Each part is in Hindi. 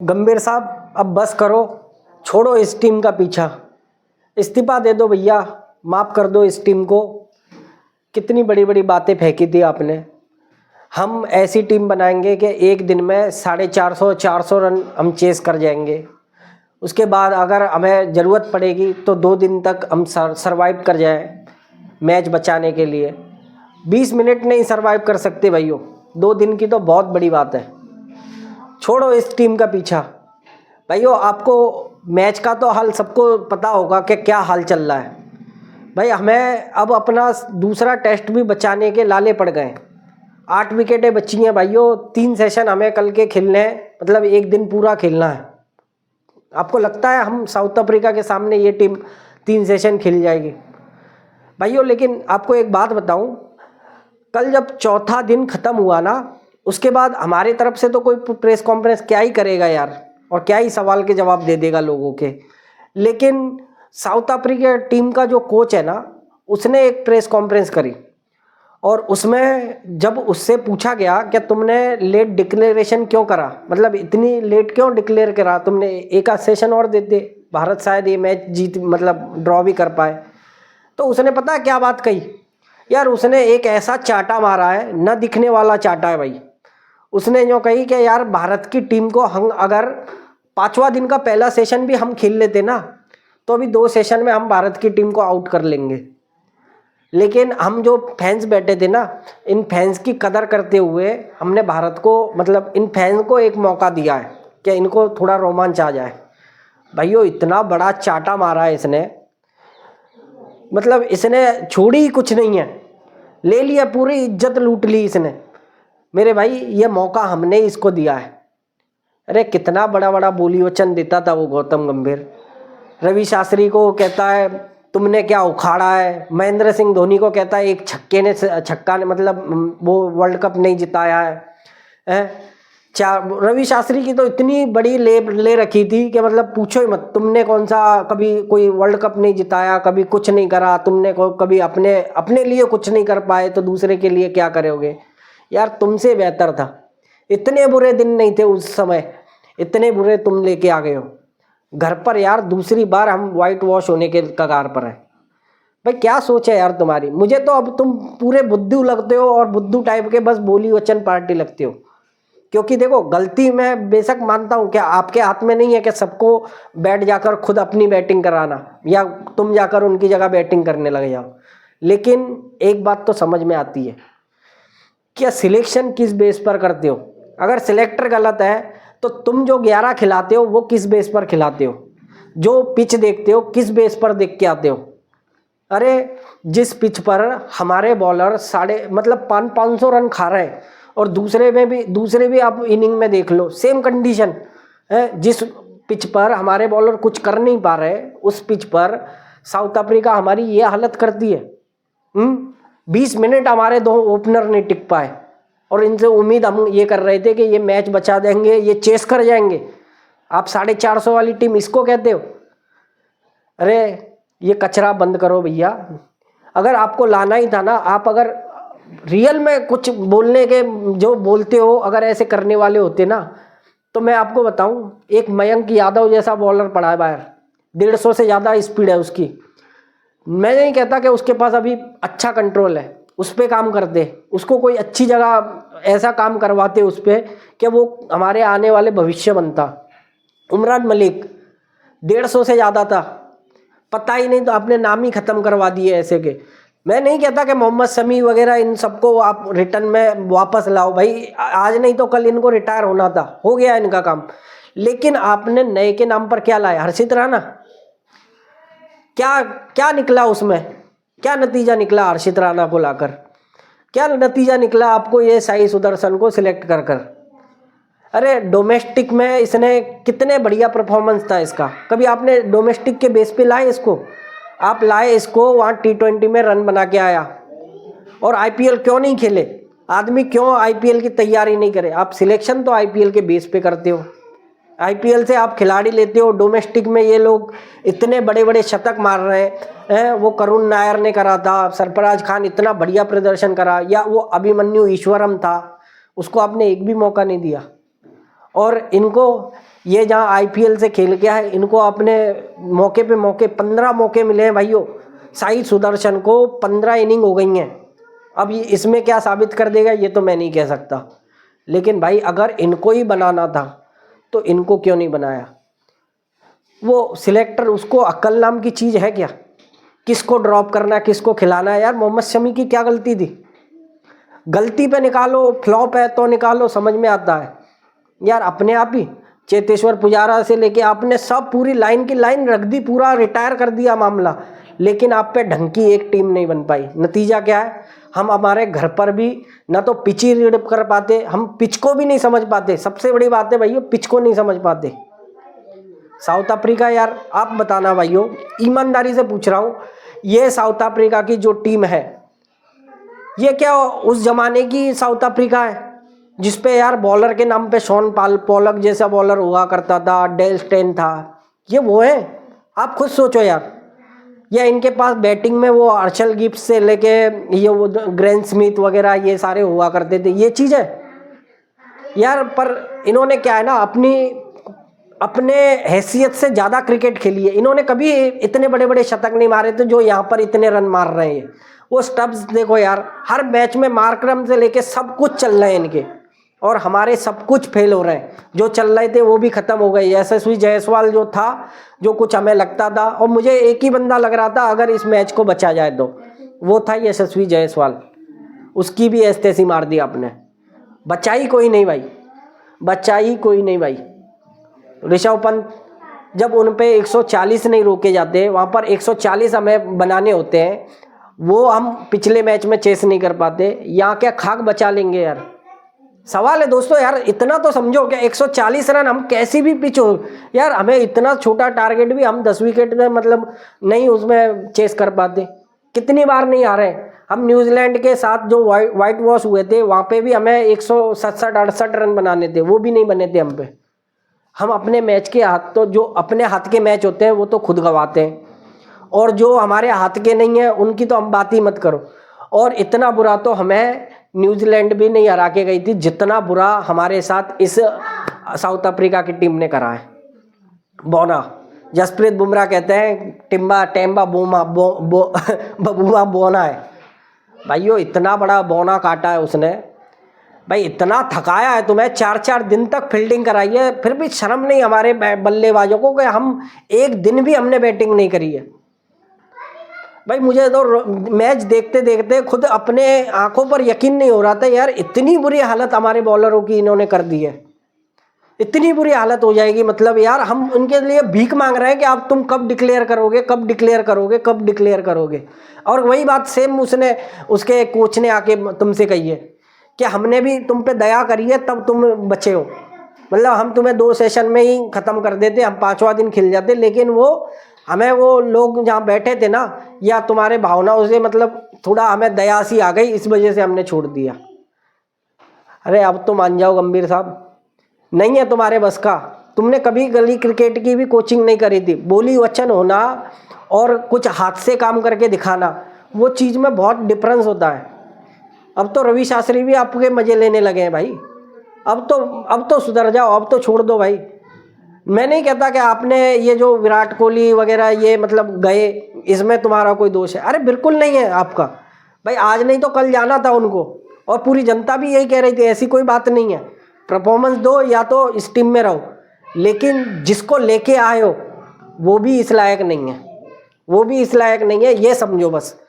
गंभीर साहब अब बस करो, छोड़ो इस टीम का पीछा, इस्तीफा दे दो भैया, माफ़ कर दो इस टीम को। कितनी बड़ी बड़ी बातें फेंकी थी आपने। हम ऐसी टीम बनाएंगे कि एक दिन में 450 रन हम चेस कर जाएंगे। उसके बाद अगर हमें ज़रूरत पड़ेगी तो 2 दिन तक हम सरवाइव कर जाएं मैच बचाने के लिए। 20 मिनट नहीं सरवाइव कर सकते भाइयों, 2 दिन की तो बहुत बड़ी बात है। छोड़ो इस टीम का पीछा भाइयों। आपको मैच का तो हाल सबको पता होगा कि क्या हाल चल रहा है भाई। हमें अब अपना दूसरा टेस्ट भी बचाने के लाले पड़ गए। 8 विकेटें बची हैं भाइयों, 3 सेशन हमें कल के खेलने हैं, मतलब एक दिन पूरा खेलना है। आपको लगता है हम साउथ अफ्रीका के सामने ये टीम 3 सेशन खेल जाएगी भाइयों? लेकिन आपको एक बात बताऊं, कल जब चौथा दिन ख़त्म हुआ ना, उसके बाद हमारी तरफ से तो कोई प्रेस कॉन्फ्रेंस क्या ही करेगा यार, और क्या ही सवाल के जवाब दे देगा लोगों के। लेकिन साउथ अफ्रीका टीम का जो कोच है ना, उसने एक प्रेस कॉन्फ्रेंस करी और उसमें जब उससे पूछा गया कि तुमने लेट डिक्लेरेशन क्यों करा, मतलब इतनी लेट क्यों डिक्लेयर करा तुमने, एक आध सेशन और देते, भारत शायद ये मैच जीत मतलब ड्रॉ भी कर पाए। तो उसने पता है क्या बात कही यार? उसने एक ऐसा चाटा मारा है, न दिखने वाला चाटा है भाई। उसने जो कही कि यार भारत की टीम को हम अगर 5वां दिन का पहला सेशन भी हम खेल लेते ना, तो अभी 2 सेशन में हम भारत की टीम को आउट कर लेंगे। लेकिन हम जो फैंस बैठे थे ना, इन फैंस की कदर करते हुए हमने भारत को, मतलब इन फैंस को एक मौका दिया है कि इनको थोड़ा रोमांच आ जाए। भाइयों इतना बड़ा चाटा मारा है इसने, मतलब इसने छोड़ी ही कुछ नहीं है, ले लिया, पूरी इज्जत लूट ली इसने। मेरे भाई ये मौका हमने इसको दिया है। अरे कितना बड़ा बड़ा बोली वचन देता था वो गौतम गंभीर। रवि शास्त्री को कहता है तुमने क्या उखाड़ा है, महेंद्र सिंह धोनी को कहता है एक छक्का ने मतलब वो वर्ल्ड कप नहीं जिताया है। रवि शास्त्री की तो इतनी बड़ी ले रखी थी कि मतलब पूछो ही मत। तुमने कौन सा कभी कोई वर्ल्ड कप नहीं जिताया, कभी कुछ नहीं करा, तुमने कभी अपने लिए कुछ नहीं कर पाए तो दूसरे के लिए क्या करोगे यार? तुमसे बेहतर था। इतने बुरे दिन नहीं थे उस समय, इतने बुरे तुम लेके आ गए हो घर पर यार। दूसरी बार हम वाइट वॉश होने के कगार पर हैं भाई। क्या सोच है यार तुम्हारी? मुझे तो अब तुम पूरे बुद्धू लगते हो, और बुद्धू टाइप के बस बोली वचन पार्टी लगते हो। क्योंकि देखो गलती मैं बेशक मानता हूँ कि आपके हाथ में नहीं है कि सबको बैठ जाकर खुद अपनी बैटिंग कराना, या तुम जाकर उनकी जगह बैटिंग करने लग जाओ। लेकिन एक बात तो समझ में आती है, क्या सिलेक्शन किस बेस पर करते हो? अगर सिलेक्टर गलत है तो तुम जो 11 खिलाते हो वो किस बेस पर खिलाते हो? जो पिच देखते हो किस बेस पर देख के आते हो? अरे जिस पिच पर हमारे बॉलर 500 रन खा रहे हैं, और दूसरे भी आप इनिंग में देख लो सेम कंडीशन है। जिस पिच पर हमारे बॉलर कुछ कर नहीं पा रहे, उस पिच पर साउथ अफ्रीका हमारी ये हालत करती है। 20 मिनट हमारे 2 ओपनर नहीं टिक पाए, और इनसे उम्मीद हम ये कर रहे थे कि ये मैच बचा देंगे, ये चेस कर जाएंगे। आप 450 वाली टीम इसको कहते हो? अरे ये कचरा बंद करो भैया। अगर आपको लाना ही था ना, आप अगर रियल में कुछ बोलने के जो बोलते हो, अगर ऐसे करने वाले होते ना, तो मैं आपको बताऊं, एक मयंक यादव जैसा बॉलर पड़ा है बाहर, 150 से ज़्यादा स्पीड है उसकी। मैं नहीं कहता कि उसके पास अभी अच्छा कंट्रोल है, उस पर काम करते, उसको कोई अच्छी जगह ऐसा काम करवाते उस पर कि वो हमारे आने वाले भविष्य बनता। उमरान मलिक 150 से ज़्यादा था, पता ही नहीं, तो आपने नाम ही ख़त्म करवा दिए ऐसे के। मैं नहीं कहता कि मोहम्मद शमी वगैरह इन सबको आप रिटर्न में वापस लाओ भाई, आज नहीं तो कल इनको रिटायर होना था, हो गया इनका काम। लेकिन आपने नए के नाम पर क्या लाया? हर्षित राणा। क्या क्या निकला उसमें? क्या नतीजा निकला हर्षित राणा को लाकर? क्या नतीजा निकला आपको ये साई सुदर्शन को सिलेक्ट कर कर? अरे डोमेस्टिक में इसने कितने बढ़िया परफॉर्मेंस था इसका। कभी आपने डोमेस्टिक के बेस पे लाए इसको? आप लाए इसको, वहाँ T20 में रन बना के आया। और IPL क्यों नहीं खेले आदमी? क्यों IPL की तैयारी नहीं करे? आप सिलेक्शन तो IPL के बेस पे करते हो, IPL से आप खिलाड़ी लेते हो। डोमेस्टिक में ये लोग इतने बड़े बड़े शतक मार रहे हैं। वो करुण नायर ने करा था, सरफराज खान इतना बढ़िया प्रदर्शन करा, या वो अभिमन्यु ईश्वरम था, उसको आपने एक भी मौका नहीं दिया। और इनको ये जहाँ आईपीएल से खेल के है, इनको अपने मौके पे मौके 15 मौके मिले हैं भाइयों। साई सुदर्शन को 15 इनिंग हो गई हैं। अब ये इसमें क्या साबित कर देगा ये तो मैं नहीं कह सकता, लेकिन भाई अगर इनको ही बनाना था तो इनको क्यों नहीं बनाया? वो सिलेक्टर, उसको अक्ल नाम की चीज़ है क्या? किसको ड्रॉप करना है, किसको खिलाना है? यार मोहम्मद शमी की क्या गलती थी? गलती पे निकालो, फ्लॉप है तो निकालो, समझ में आता है। यार अपने आप ही चेतेश्वर पुजारा से लेके आपने सब पूरी लाइन की लाइन रख दी, पूरा रिटायर कर दिया मामला, लेकिन आप पे ढंग की एक टीम नहीं बन पाई। नतीजा क्या है? हम हमारे घर पर भी ना तो पिच ही रीड कर पाते, हम पिच को भी नहीं समझ पाते। सबसे बड़ी बात है भाइयों, पिच को नहीं समझ पाते। साउथ अफ्रीका, यार आप बताना भाइयों, ईमानदारी से पूछ रहा हूँ, ये साउथ अफ्रीका की जो टीम है, ये क्या उस जमाने की साउथ अफ्रीका है जिसपे यार बॉलर के नाम पे शॉन पॉलक जैसा बॉलर हुआ करता था, डेल स्टेन था? ये वो है? आप खुद सोचो यार। या इनके पास बैटिंग में वो आर्चल गिब्स से लेके ये वो ग्रेन स्मिथ वगैरह ये सारे हुआ करते थे, ये चीज़ है यार। पर इन्होंने क्या है ना, अपने हैसियत से ज़्यादा क्रिकेट खेली है। इन्होंने कभी इतने बड़े बड़े शतक नहीं मारे थे जो यहाँ पर इतने रन मार रहे हैं। वो स्टब्स देखो यार, हर मैच में मार्करम से लेके सब कुछ चल रहे हैं इनके, और हमारे सब कुछ फेल हो रहे हैं। जो चल रहे थे वो भी ख़त्म हो गए। यशस्वी जायसवाल जो था, जो कुछ हमें लगता था, और मुझे एक ही बंदा लग रहा था अगर इस मैच को बचा जाए तो वो था यशस्वी जायसवाल। उसकी भी ऐसी मार दी आपने, बचाई कोई नहीं भाई, बचाई कोई नहीं भाई। ऋषभ पंत, जब उन पे 140 नहीं रोके जाते, वहाँ पर 140 हमें बनाने होते हैं, वो हम पिछले मैच में चेस नहीं कर पाते। यहाँ क्या खाक बचा लेंगे यार? सवाल है दोस्तों यार, इतना तो समझो कि 140 रन हम कैसी भी पिच हो यार, हमें इतना छोटा टारगेट भी हम 10 विकेट में मतलब नहीं उसमें चेस कर पाते। कितनी बार नहीं आ रहे? हम न्यूजीलैंड के साथ जो वाइट वॉश हुए थे वहाँ पे भी हमें 167-68 रन बनाने थे, वो भी नहीं बने थे हम पे। हम अपने मैच के हाथ, तो जो अपने हाथ के मैच होते हैं वो तो खुद गंवाते हैं, और जो हमारे हाथ के नहीं है उनकी तो हम बात ही मत करो। और इतना बुरा तो हमें न्यूजीलैंड भी नहीं हरा के गई थी जितना बुरा हमारे साथ इस साउथ अफ्रीका की टीम ने करा है। बोना, जसप्रीत बुमराह कहते हैं टेम्बा बोमा बबुआ बोना है भाइयों। इतना बड़ा बोना काटा है उसने भाई, इतना थकाया है तुम्हें, 4-4 दिन तक फील्डिंग कराई है, फिर भी शर्म नहीं हमारे बल्लेबाजों को कि हम एक दिन भी हमने बैटिंग नहीं करी है। भाई मुझे तो मैच देखते देखते खुद अपने आंखों पर यकीन नहीं हो रहा था यार, इतनी बुरी हालत हमारे बॉलरों की इन्होंने कर दी है। इतनी बुरी हालत हो जाएगी, मतलब यार हम उनके लिए भीख मांग रहे हैं कि आप तुम कब डिक्लेयर करोगे, कब डिक्लेयर करोगे, कब डिक्लेयर करोगे। और वही बात सेम उसके कोच ने आके तुमसे कही है कि हमने भी तुम पे दया करी है तब तुम बचे हो। मतलब हम तुम्हें 2 सेशन में ही ख़त्म कर देते, हम 5वां दिन खिल जाते, लेकिन वो हमें, वो लोग जहाँ बैठे थे ना, या तुम्हारे भावनाओं से मतलब थोड़ा हमें दया सी आ गई, इस वजह से हमने छोड़ दिया। अरे अब तो मान जाओ गंभीर साहब, नहीं है तुम्हारे बस का। तुमने कभी गली क्रिकेट की भी कोचिंग नहीं करी थी। बोली वचन होना और कुछ हाथ से काम करके दिखाना, वो चीज़ में बहुत डिफरेंस होता है। अब तो रवि शास्त्री भी आपके मज़े लेने लगे हैं भाई। अब तो सुधर जाओ, अब तो छोड़ दो भाई। मैं नहीं कहता कि आपने ये जो विराट कोहली वगैरह ये मतलब गए, इसमें तुम्हारा कोई दोष है। अरे बिल्कुल नहीं है आपका भाई, आज नहीं तो कल जाना था उनको, और पूरी जनता भी यही कह रही थी, ऐसी कोई बात नहीं है। परफॉर्मेंस दो या तो इस टीम में रहो, लेकिन जिसको लेके आए हो वो भी इस लायक नहीं है, वो भी इस लायक नहीं है, ये समझो बस।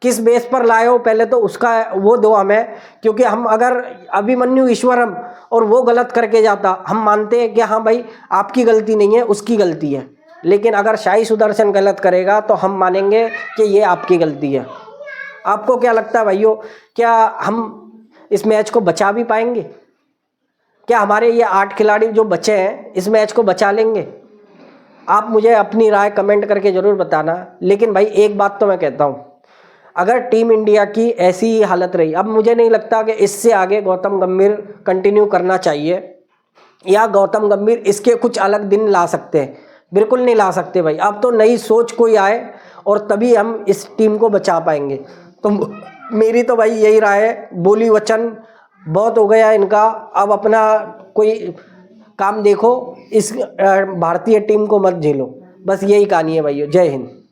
किस बेस पर लाए हो पहले तो उसका वो दो हमें, क्योंकि हम अगर अभिमन्यु ईश्वरम और वो गलत करके जाता, हम मानते हैं कि हाँ भाई आपकी गलती नहीं है, उसकी गलती है। लेकिन अगर साई सुदर्शन गलत करेगा तो हम मानेंगे कि ये आपकी गलती है। आपको क्या लगता है भाइयों, क्या हम इस मैच को बचा भी पाएंगे? क्या हमारे ये 8 खिलाड़ी जो बचे हैं इस मैच को बचा लेंगे? आप मुझे अपनी राय कमेंट करके ज़रूर बताना। लेकिन भाई एक बात तो मैं कहता हूँ, अगर टीम इंडिया की ऐसी ही हालत रही, अब मुझे नहीं लगता कि इससे आगे गौतम गंभीर कंटिन्यू करना चाहिए, या गौतम गंभीर इसके कुछ अलग दिन ला सकते हैं। बिल्कुल नहीं ला सकते भाई, अब तो नई सोच कोई आए और तभी हम इस टीम को बचा पाएंगे। तो मेरी तो भाई यही राय है, बोली वचन बहुत हो गया इनका। अब अपना कोई काम देखो, इस भारतीय टीम को मत झेलो। बस यही कहानी है भाइयों। जय हिंद।